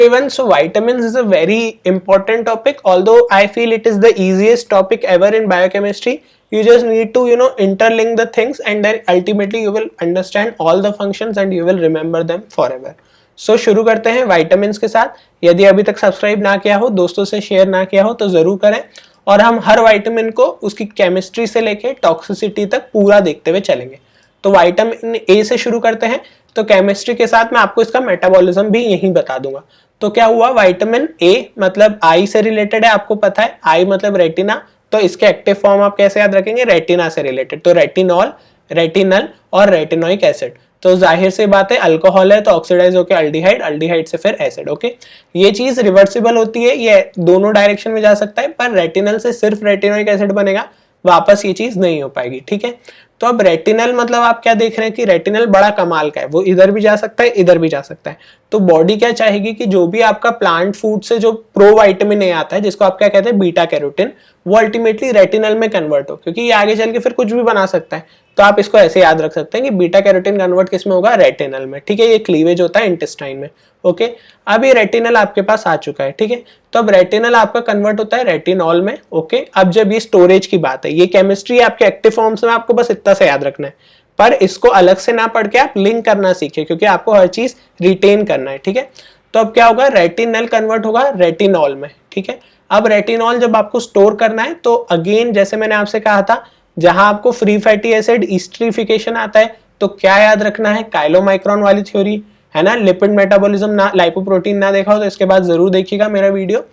Even so, vitamins is a very important topic. Although I feel it is the easiest topic ever in biochemistry. You just need to interlink the things, and then ultimately you will understand all the functions and you will remember them forever. So शुरू करते हैं vitamins के साथ. यदि अभी तक subscribe ना किया हो, दोस्तों से शेयर ना किया हो तो जरूर करें. और हम हर विटामिन को उसकी केमिस्ट्री से लेके टॉक्सिसिटी तक पूरा देखते हुए चलेंगे. तो विटामिन ए से शुरू करते हैं. तो केमिस्ट्री के साथ मैं आपको इसका मेटाबॉलिज्म भी यहीं बता दूंगा. तो क्या हुआ, विटामिन ए मतलब आई से रिलेटेड है, आपको पता है. आई मतलब रेटिना, तो इसके एक्टिव फॉर्म आप कैसे याद रखेंगे, रेटिना से रिलेटेड. तो रेटिनॉल, रेटिनल और रेटिनोइक एसिड. तो जाहिर सी बात है अल्कोहल है तो ऑक्सीडाइज होकर अल्डिहाइड, अल्डिहाइड से फिर एसिड. ओके, ये चीज रिवर्सिबल होती है, ये दोनों डायरेक्शन में जा सकता है, पर रेटिनल से सिर्फ रेटिनोइक एसिड बनेगा, वापस ये चीज नहीं हो पाएगी. ठीक है, तो अब रेटिनल मतलब आप क्या देख रहे हैं कि रेटिनल बड़ा कमाल का है, वो इधर भी जा सकता है इधर भी जा सकता है. तो बॉडी क्या चाहेगी कि जो भी आपका प्लांट फूड से जो प्रोविटामिन ए आता है, जिसको आप क्या कहते हैं बीटा कैरोटीन, वो अल्टीमेटली रेटिनल में कन्वर्ट हो, क्योंकि ये आगे चल के फिर कुछ भी बना सकता है. तो आप इसको ऐसे याद रख सकते हैं कि बीटा कैरोटीन कन्वर्ट किस में होगा, रेटिनल में. ठीक है, ये क्लीवेज होता है इंटेस्टाइन में. ओके, अब ये रेटिनल आपके पास आ चुका है. ठीक है, तो अब रेटिनल आपका कन्वर्ट होता है रेटिनॉल में. ओके, अब जब ये स्टोरेज की बात है, ये केमिस्ट्री आपके एक्टिव फॉर्म्स में आपको बस इतना से याद रखना है, पर इसको अलग से ना पढ़ के आप लिंक करना सीखे, क्योंकि आपको हर चीज रिटेन करना है. ठीक है, तो अब क्या होगा, रेटिनल कन्वर्ट होगा रेटिनॉल में. ठीक है, अब रेटिनॉल जब आपको स्टोर करना है तो अगेन जैसे मैंने आपसे कहा था, जहां आपको फ्री फैटी एसिड ईस्टरिफिकेशन आता है, तो क्या याद रखना है, काइलोमाइक्रोन वाली थ्योरी है ना. लिपिड मेटाबॉलिज्म ना, लाइपोप्रोटीन ना देखा हो तो इसके बाद जरूर देखिएगा मेरा वीडियो.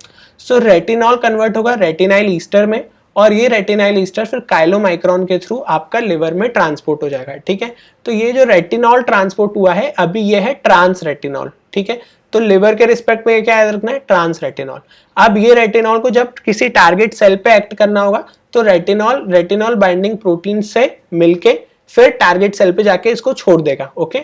सो रेटिनॉल कन्वर्ट होगा रेटिनाइल ईस्टर में, और ये रेटिनाइल ईस्टर फिर काइलोमाइक्रोन के थ्रू आपका लिवर में ट्रांसपोर्ट हो जाएगा. ठीक है, तो ये जो रेटिनॉल ट्रांसपोर्ट हुआ है अभी ये है ट्रांस रेटिनॉल. ठीक है, तो लिवर के रिस्पेक्ट में क्या याद रखना है, ट्रांस रेटिनॉल. अब ये रेटिनॉल को जब किसी टारगेट सेल पे एक्ट करना होगा तो रेटिनॉल बाइंडिंग प्रोटीन से मिलके फिर टारगेट सेल पे जाके इसको छोड़ देगा. ओके,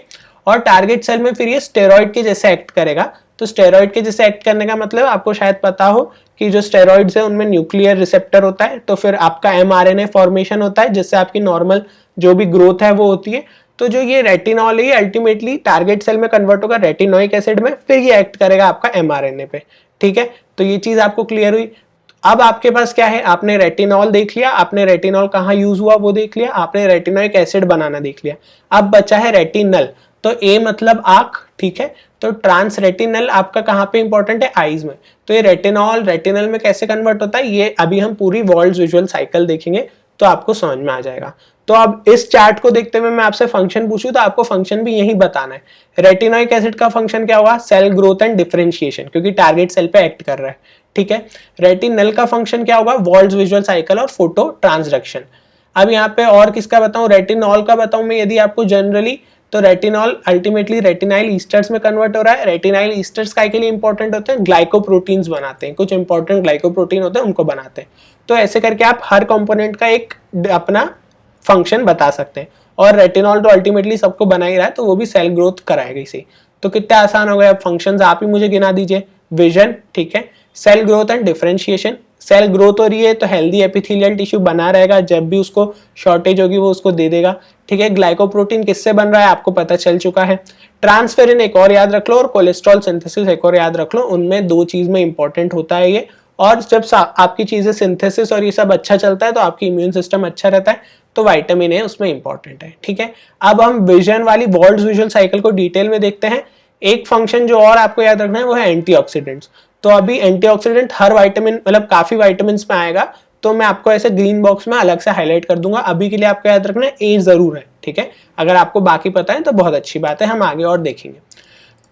और टारगेट सेल में फिर ये स्टेरॉइड के जैसे एक्ट करेगा. तो स्टेरॉइड के जैसे एक्ट करने का मतलब आपको शायद पता हो कि जो स्टेरॉइड्स है उनमें न्यूक्लियर रिसेप्टर होता है, तो फिर आपका एमआरएनए फॉर्मेशन होता है जिससे आपकी नॉर्मल जो भी ग्रोथ है वो होती है. तो जो ये रेटिनॉल है अल्टीमेटली टारगेट सेल में कन्वर्ट होगा रेटिनोइक एसिड में, फिर ये एक्ट करेगा आपका एमआरएनए पे. ठीक है, तो ये चीज आपको क्लियर हुई. अब आपके पास क्या है, आपने रेटिनॉल देख लिया, आपने रेटिनॉल कहाँ यूज हुआ वो देख लिया, आपने रेटिनोइक एसिड बनाना देख लिया. अब बचा है रेटिनल. तो ए मतलब आंख. ठीक है, तो ट्रांस रेटिनल आपका कहाँ पे इंपॉर्टेंट है, आईज में. तो ये रेटिनॉल रेटिनल में कैसे कन्वर्ट होता है, ये अभी हम पूरी वॉल्स विजुअल साइकिल देखेंगे तो आपको समझ में आ जाएगा. तो अब इस चार्ट को देखते हुए मैं आपसे फंक्शन पूछूं तो आपको फंक्शन भी यही बताना है. रेटिनोइक एसिड का फंक्शन क्या होगा, सेल ग्रोथ एंड डिफरेंशिएशन, क्योंकि टारगेट सेल पे एक्ट कर रहा है. ठीक है, रेटिनल का फंक्शन क्या होगा, वॉल्स विजुअल साइकिल और फोटो ट्रांसडक्शन. अब यहाँ पे और किसका बताऊं, रेटिनॉल का बताऊं मैं यदि आपको जनरली, तो रेटिनॉल अल्टीमेटली रेटिनाइल ईस्टर्स में कन्वर्ट हो रहा है. रेटिनाइल ईस्टर्स काय के लिए इंपॉर्टेंट होते हैं, ग्लाइकोप्रोटीन्स बनाते हैं, कुछ इंपॉर्टेंट ग्लाइकोप्रोटीन होते हैं उनको बनाते हैं. तो ऐसे करके आप हर कंपोनेंट का एक अपना फंक्शन बता सकते हैं. और रेटिनॉल तो अल्टीमेटली सबको बना ही रहा है, तो वो भी सेल ग्रोथ कराएगा इसे. तो कितना आसान हो गया, अब फंक्शंस आप ही मुझे गिना दीजिए. विजन, ठीक है, cell growth and differentiation. Cell growth हो रही है तो हेल्दी एपिथेलियल टिश्यू बना रहेगा, जब भी उसको शॉर्टेज होगी वो उसको दे देगा. ठीक है, ग्लाइकोप्रोटीन किससे बन रहा है आपको पता चल चुका है. ट्रांसफेरिन एक और याद रख लो, और कोलेस्ट्रॉल सिंथेसिस एक और याद रख लो. उनमें दो चीज में इंपॉर्टेंट होता है ये. और जब आपकी चीजें सिंथेसिस और ये सब अच्छा चलता है तो आपकी इम्यून सिस्टम अच्छा रहता है, तो विटामिन ए उसमें इंपॉर्टेंट है. ठीक है, अब हम विजन वाली वॉल्स विजुअल साइकिल को डिटेल में देखते हैं. एक फंक्शन जो और आपको याद रखना है वो है एंटीऑक्सीडेंट्स. तो अभी एंटीऑक्सीडेंट हर विटामिन मतलब काफी विटामिन में आएगा, तो मैं आपको ऐसे ग्रीन बॉक्स में अलग से हाईलाइट कर दूंगा. अभी के लिए आपको याद रखना है ए जरूर है. ठीक है, अगर आपको बाकी पता है तो बहुत अच्छी बात है, हम आगे और देखेंगे.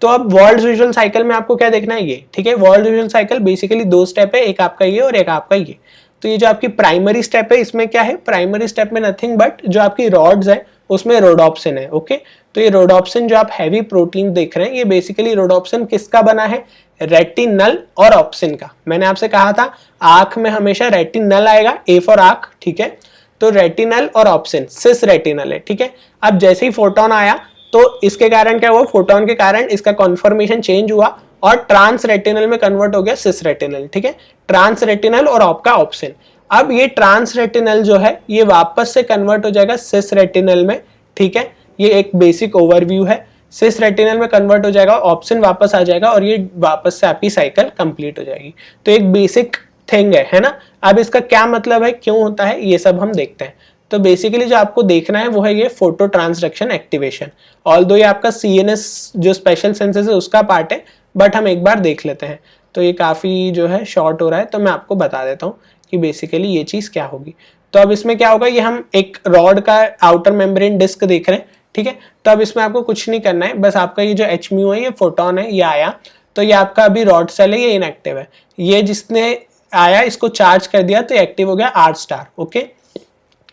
तो अब वर्ल्ड विजुअल साइकिल में आपको क्या देखना है ये. ठीक है, वर्ल्ड विजुअल साइकिल बेसिकली दो स्टेप है, एक आपका ये और एक आपका ये. तो ये जो आपकी प्राइमरी स्टेप है इसमें क्या है, प्राइमरी स्टेप में नथिंग बट जो आपकी रॉड्स है उसमें रोडोप्सिन है. ओके, तो ये रोडोप्सिन जो आप हैवी प्रोटीन देख रहे हैं, ये बेसिकली रोडोप्सिन किसका बना है, रेटिनल और ऑप्सिन का. मैंने आपसे कहा था आंख में हमेशा रेटिनल आएगा, ए फॉर आंख. ठीक है, तो रेटिनल और ऑप्सिन सिस रेटिनल है. ठीक है, अब जैसे ही फोटोन आया तो इसके कारण क्या हुआ, फोटोन के कारण इसका कॉन्फॉर्मेशन चेंज हुआ और ट्रांस रेटिनल में कन्वर्ट हो गया सिस रेटिनल. ठीक है, ट्रांस रेटिनल और आपका ऑप्सिन. अब ये ट्रांस रेटिनल जो है ये वापस से कन्वर्ट हो जाएगा सिस रेटिनल में. ठीक है, ये एक बेसिक ओवरव्यू है. सिस रेटिनल में कन्वर्ट हो जाएगा, ऑप्सिन वापस आ जाएगा और ये वापस से आपकी साइकिल कंप्लीट हो जाएगी। तो एक बेसिक थिंग है ना। अब इसका क्या मतलब है, क्यों होता है, ये सब हम देखते हैं। तो बेसिकली जो आपको देखना है वो है ये फोटो ट्रांसडक्शन एक्टिवेशन। ऑल्दो ये आपका सीएनएस जो स्पेशल सेंसेस है उसका पार्ट है, बट हम एक बार देख लेते हैं। तो ये काफ़ी जो है शॉर्ट हो रहा है, तो मैं आपको बता देता हूँ कि बेसिकली ये चीज़ क्या होगी। तो अब इसमें क्या होगा, ये हम एक रॉड का आउटर मेम्ब्रेन डिस्क देख रहे हैं, ठीक है। तो अब इसमें आपको कुछ नहीं करना है, बस आपका ये जो एच म्यू है, ये फोटोन है, ये आया, तो ये आपका अभी रॉड सेल है, ये इनएक्टिव है। ये जिसने आया इसको चार्ज कर दिया तो एक्टिव हो गया आर स्टार। ओके,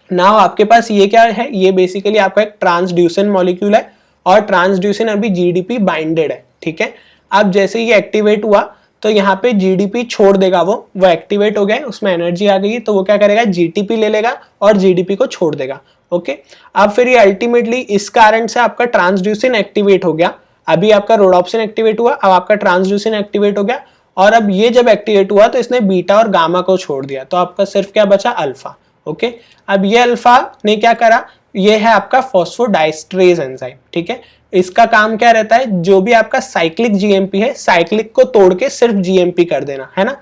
नाउ आपके पास ये क्या है, ये बेसिकली आपका एक ट्रांसड्यूसिन मॉलिक्यूल है और ट्रांसड्यूसिन अभी जीडीपी बाइंडेड है, ठीक है। अब जैसे ये एक्टिवेट हुआ तो यहाँ पे जीडीपी छोड़ देगा, वो एक्टिवेट हो गया, उसमें एनर्जी आ गई, तो वो क्या करेगा, जीटीपी ले लेगा और जीडीपी को छोड़ देगा। ओके, अब फिर ये अल्टीमेटली इस कारण से आपका ट्रांसड्यूसिन एक्टिवेट हो गया। अभी आपका रोडोप्सिन एक्टिवेट हुआ, अब आपका ट्रांसड्यूसिन एक्टिवेट हो गया, और अब ये जब एक्टिवेट हुआ तो इसने बीटा और गामा को छोड़ दिया, तो आपका सिर्फ क्या बचा, अल्फा। ओके, अब ये अल्फा ने क्या करा, ये है आपका फॉस्फोडाइस्ट्रेज एंजाइम, ठीक है। इसका काम क्या रहता है, जो भी आपका साइक्लिक जीएमपी है, साइक्लिक को तोड़ के सिर्फ जीएमपी कर देना, है ना।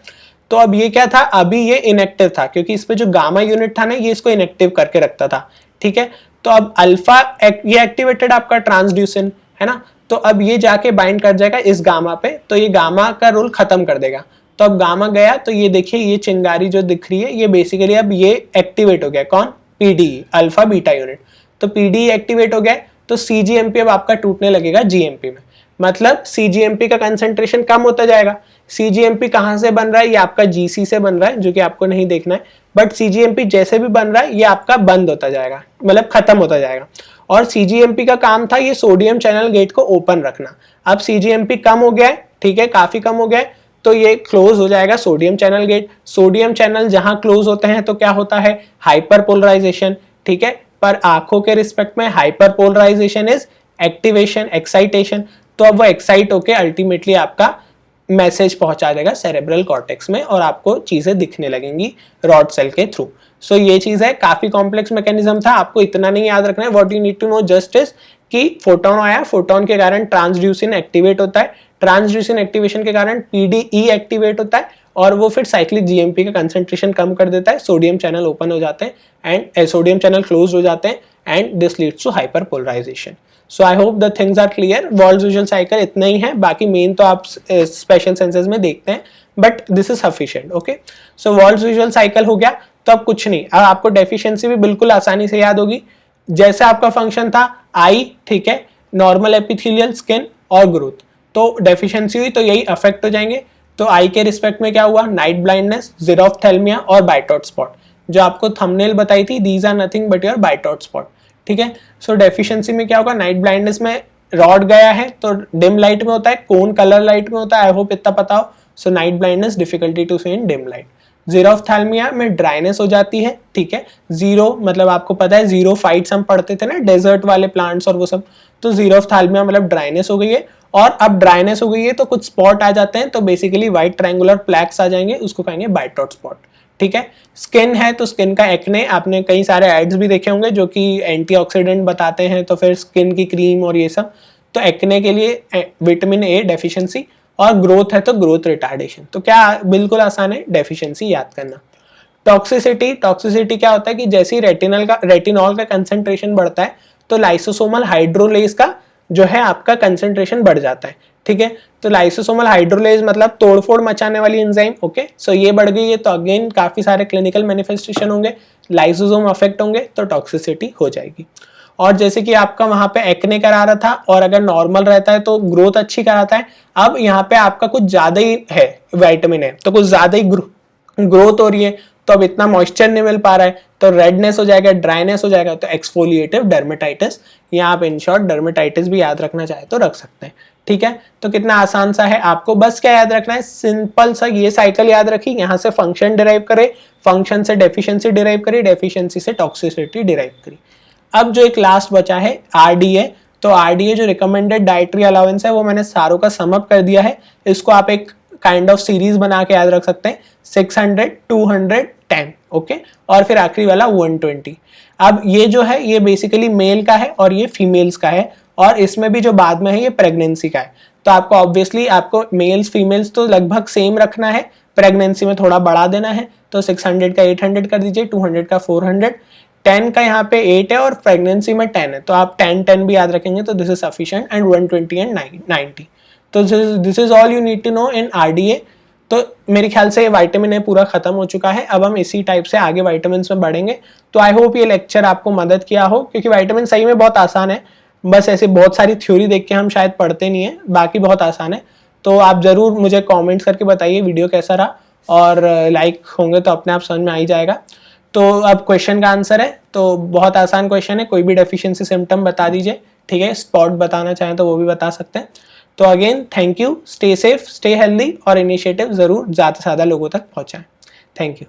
तो अब ये क्या था, अभी ये इनएक्टिव था क्योंकि इस पे जो गामा यूनिट था ना, ये इसको इनएक्टिव करके रखता था, ठीक है। तो अब अल्फा ये एक्टिवेटेड आपका ट्रांसड्यूसिन, है ना। तो अब ये जाके बाइंड कर जाएगा इस गामा पे, तो ये गामा का रोल खत्म कर देगा। तो अब गामा गया, तो ये देखिए ये चिंगारी जो दिख रही है, ये बेसिकली अब ये एक्टिवेट हो गया, कौन, पीडीई, अल्फा बीटा यूनिट। तो पीडीई एक्टिवेट हो गया, तो सीजीएमपी अब आपका टूटने लगेगा जीएमपी में, मतलब सीजीएमपी का कंसंट्रेशन कम होता जाएगा। सीजीएमपी कहां से बन रहा है, ये आपका जीसी से बन रहा है, जो कि आपको नहीं देखना है, बट सीजीएमपी जैसे भी बन रहा है ये आपका बंद होता जाएगा, मतलब खत्म होता जाएगा। और सीजीएमपी का काम था ये सोडियम चैनल गेट को ओपन रखना। अब सीजीएमपी कम हो गया है, ठीक है, काफी कम हो गया है, तो ये क्लोज हो जाएगा sodium channel gate. Sodium channel जहां क्लोज होते हैं तो क्या होता है, हाइपर पोलराइजेशन, ठीक है। पर आंखों के रिस्पेक्ट में hyperpolarization is activation, excitation. तो अब वो एक्साइट होके अल्टीमेटली आपका मैसेज पहुंचा देगा सेरेब्रल कॉर्टेक्स में और आपको चीजें दिखने लगेंगी रॉड सेल के थ्रू। सो ये चीज है, काफी कॉम्प्लेक्स मैकेनिज्म था, आपको इतना नहीं याद रखना है। What you need to know just is कि फोटोन आया, फोटोन के कारण ट्रांसड्यूसिन एक्टिवेट होता है, ट्रांसड्यूसिन एक्टिवेशन के कारण पीडीई एक्टिवेट होता है और वो फिर साइक्लिक जीएमपी का कंसंट्रेशन कम कर देता है, सोडियम चैनल ओपन हो जाते हैं एंड सोडियम चैनल क्लोज हो जाते हैं and this leads to hyperpolarization. So I hope the things are clear. Wald's visual cycle इतना ही है, बाकी मेन तो आप स्पेशल सेंसेस में देखते हैं, but this is sufficient. Okay, so walls visual cycle हो गया, तो अब कुछ नहीं, अब आपको डेफिशिएंसी भी बिल्कुल आसानी से याद होगी। जैसे आपका फंक्शन था आई, ठीक है, नॉर्मल एपिथेलियल, स्किन और ग्रोथ, तो डेफिशिएंसी हुई तो यही अफेक्ट हो जाएंगे। तो आई के रिस्पेक्ट में क्या हुआ, नाइट ब्लाइंडनेस, ज़ीरोफ्थैल्मिया और बाइटॉट स्पॉट, जो आपको थंबनेल बताई थी, these are nothing but your Bitot spot, ठीक है। सो डेफिशिएंसी में क्या होगा, नाइट ब्लाइंडनेस में रॉड गया है तो डिम लाइट में होता है, कोन कलर लाइट में होता है, आई होप इतना पता हो। So night blindness, difficulty to see in dim light. Xerophthalmia में ड्राइनेस हो जाती है, ठीक है। जीरो मतलब आपको पता है, जीरो फाइट्स हम पढ़ते थे ना, डेजर्ट वाले प्लांट्स और वो सब, तो ज़ीरोफ्थैल्मिया मतलब ड्राइनेस हो गई है। और अब ड्राइनेस हो गई है तो कुछ स्पॉट आ जाते हैं, तो बेसिकली व्हाइट ट्रायंगुलर प्लैक्स आ जाएंगे, उसको कहेंगे बाइटॉट स्पॉट, ठीक है। स्किन है तो स्किन का एक्ने, आपने कई सारे एड्स भी देखे होंगे जो कि एंटीऑक्सीडेंट बताते हैं, तो फिर स्किन की क्रीम और ये सब। तो एक्ने के लिए विटामिन ए डेफिशिएंसी, और ग्रोथ है तो ग्रोथ रिटार्डेशन। तो क्या बिल्कुल आसान है डेफिशिएंसी याद करना। टॉक्सिसिटी, टॉक्सिसिटी क्या होता है कि जैसे ही रेटिनॉल का कंसंट्रेशन बढ़ता है तो लाइसोसोमल हाइड्रोलेज का जो है आपका कंसंट्रेशन बढ़ जाता है, ठीक है। तो लाइसोसोमल हाइड्रोलेज मतलब तोड़फोड़ मचाने वाली एंजाइम, ओके। सो ये बढ़ गई है तो अगेन काफी सारे क्लिनिकल मैनिफेस्टेशन होंगे, लाइसोसोम अफेक्ट होंगे तो टॉक्सिसिटी हो जाएगी। और जैसे कि आपका वहां पे एक्ने करा रहा था और अगर नॉर्मल रहता है तो ग्रोथ अच्छी कराता है, अब यहाँ पे आपका कुछ ज्यादा ही है विटामिन है तो कुछ ज्यादा ही ग्रोथ हो रही है, तो अब इतना मॉइस्चर नहीं मिल पा रहा है तो रेडनेस हो जाएगा, ड्राइनेस हो जाएगा, तो एक्सफोलिएटिव डर्मेटाइटिस, या आप इन शॉर्ट डर्मेटाइटिस भी याद रखना चाहे तो रख सकते हैं, ठीक है। तो कितना आसान सा है, आपको बस क्या याद रखना है, सिंपल सा ये साइकिल याद रखी, यहाँ से फंक्शन डिराइव करे, फंक्शन से डेफिशिएंसी डिराइव करी, डेफिशिएंसी से टॉक्सिसिटी डिराइव करी। अब जो एक लास्ट बचा है आरडीए, तो आरडीए जो रिकमेंडेड डाइटरी अलाउंस है वो मैंने सारों का सम अप कर दिया है, इसको आप एक काइंड ऑफ सीरीज बना के याद रख सकते हैं, 600, 200, 10, ओके, और फिर आखिरी वाला 120। अब ये जो है ये बेसिकली मेल का है और ये फीमेल्स का है, और इसमें भी जो बाद में है ये प्रेगनेंसी का है, तो आपको ऑब्वियसली आपको मेल्स फीमेल्स तो लगभग सेम रखना है, प्रेगनेंसी में थोड़ा बढ़ा देना है, तो 600 का 800 कर दीजिए, 200 का 400, 10 का यहाँ पे 8 है और प्रेगनेंसी में 10 है, तो आप 10 भी याद रखेंगे तो this is sufficient, and 120 and 90। तो this is all you need to know in RDA. तो मेरे ख्याल से विटामिन ए पूरा खत्म हो चुका है, अब हम इसी टाइप से आगे विटामिन में बढ़ेंगे। तो आई होप ये लेक्चर आपको मदद किया हो, क्योंकि विटामिन सही में बहुत आसान है, बस ऐसे बहुत सारी थ्योरी देख के हम शायद पढ़ते नहीं है, बाकी बहुत आसान है। तो आप ज़रूर मुझे कमेंट्स करके बताइए वीडियो कैसा रहा, और लाइक होंगे तो अपने आप समझ में आ ही जाएगा। तो अब क्वेश्चन का आंसर है, तो बहुत आसान क्वेश्चन है, कोई भी डेफिशिएंसी सिम्टम बता दीजिए, ठीक है, स्पॉट बताना चाहें तो वो भी बता सकते हैं। तो again thank you, stay safe, stay healthy, और इनिशिएटिव ज़रूर ज़्यादा से ज़्यादा लोगों तक पहुँचाएं। Thank you.